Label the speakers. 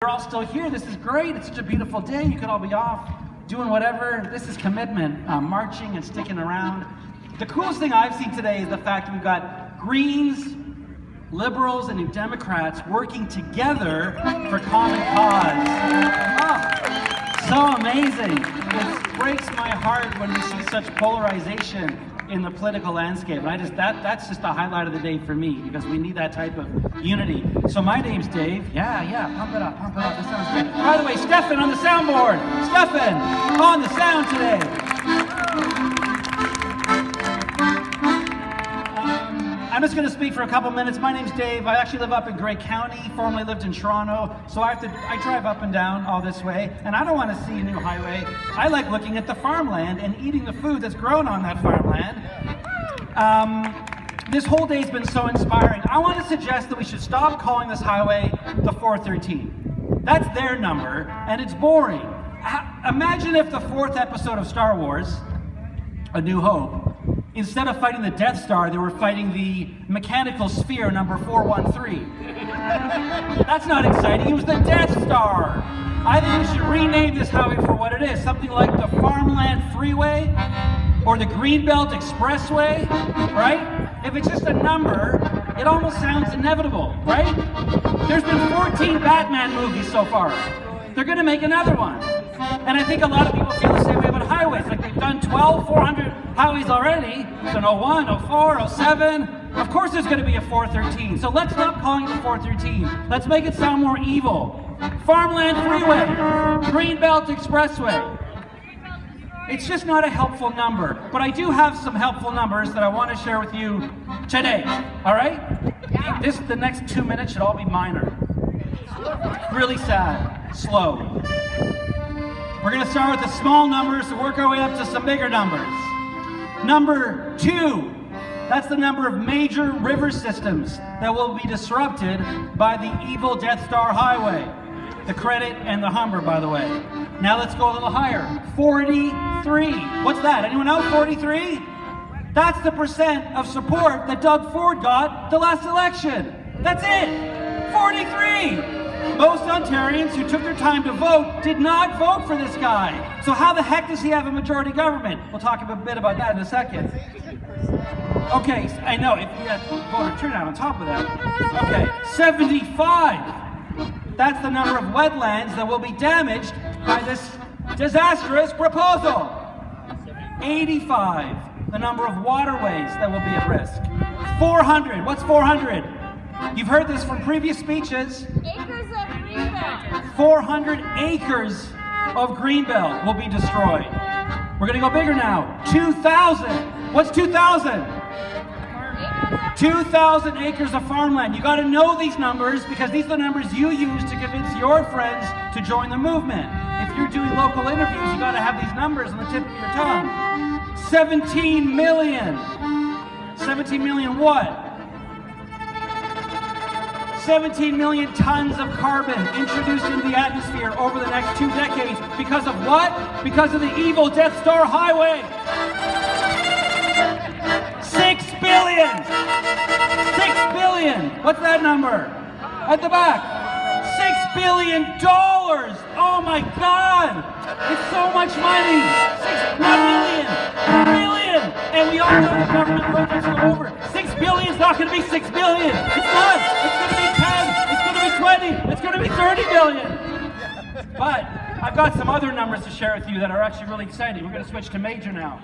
Speaker 1: you're all still here. This is great. It's such a beautiful day. You could all be off doing whatever. This is commitment, marching and sticking around. The coolest thing I've seen today is the fact that we've got Greens, Liberals, and New Democrats working together for common cause. Oh, so amazing. It breaks my heart when we see such polarization in the political landscape. And that's just the highlight of the day for me, because we need that type of unity. So my name's Dave. Yeah, pump it up. This sounds good. By the way, Stefan on the soundboard. Stefan on the sound today. I'm just going to speak for a couple minutes. My name's Dave. I actually live up in Grey County, formerly lived in Toronto, so I drive up and down all this way, and I don't want to see a new highway. I like looking at the farmland and eating the food that's grown on that farmland. This whole day's been so inspiring. I want to suggest that we should stop calling this highway the 413. That's their number, and it's boring. Imagine if the fourth episode of Star Wars, A New Hope, instead of fighting the Death Star, they were fighting the mechanical sphere number 413. That's not exciting. It was the Death Star. I think we should rename this highway for what it is. Something like the Farmland Freeway or the Greenbelt Expressway, right? If it's just a number, it almost sounds inevitable, right? There's been 14 Batman movies so far. They're going to make another one. And I think a lot of people feel the same way about highways. Like they've done 400 highways already. So 01, 04, 07. Of course there's going to be a 413. So let's stop calling it the 413. Let's make it sound more evil. Farmland Freeway, Greenbelt Expressway. It's just not a helpful number. But I do have some helpful numbers that I want to share with you today. All right? The next 2 minutes should all be minor. Really sad. Slow. We're going to start with the small numbers to work our way up to some bigger numbers. Number 2, that's the number of major river systems that will be disrupted by the evil Death Star Highway. The Credit and the Humber, by the way. Now let's go a little higher. 43. What's that? Anyone know 43? That's the percent of support that Doug Ford got the last election. That's it. 43. Most Ontarians who took their time to vote did not vote for this guy. So how the heck does he have a majority government? We'll talk a bit about that in a second. Okay, I know, if you have voter turnout on top of that. Okay, 75. That's the number of wetlands that will be damaged by this disastrous proposal. 85. The number of waterways that will be at risk. 400. What's 400? You've heard this from previous speeches.
Speaker 2: Acres of greenbelt.
Speaker 1: 400 acres of greenbelt will be destroyed. We're going to go bigger now. 2,000. What's 2,000? 2,000 acres of farmland. You got to know these numbers because these are the numbers you use to convince your friends to join the movement. If you're doing local interviews, you got to have these numbers on the tip of your tongue. 17 million. 17 million what? 17 million tons of carbon introduced into the atmosphere over the next 2 decades. Because of what? Because of the evil Death Star Highway. 6 billion! 6 billion! What's that number? At the back. $6 billion! Oh my God! It's so much money! 6 billion! And we all know the government projects are over. 6 billion is not going to be 6 billion! It's not! It's going to be 10! It's going to be 20! It's going to be 30 billion! But I've got some other numbers to share with you that are actually really exciting. We're going to switch to major now.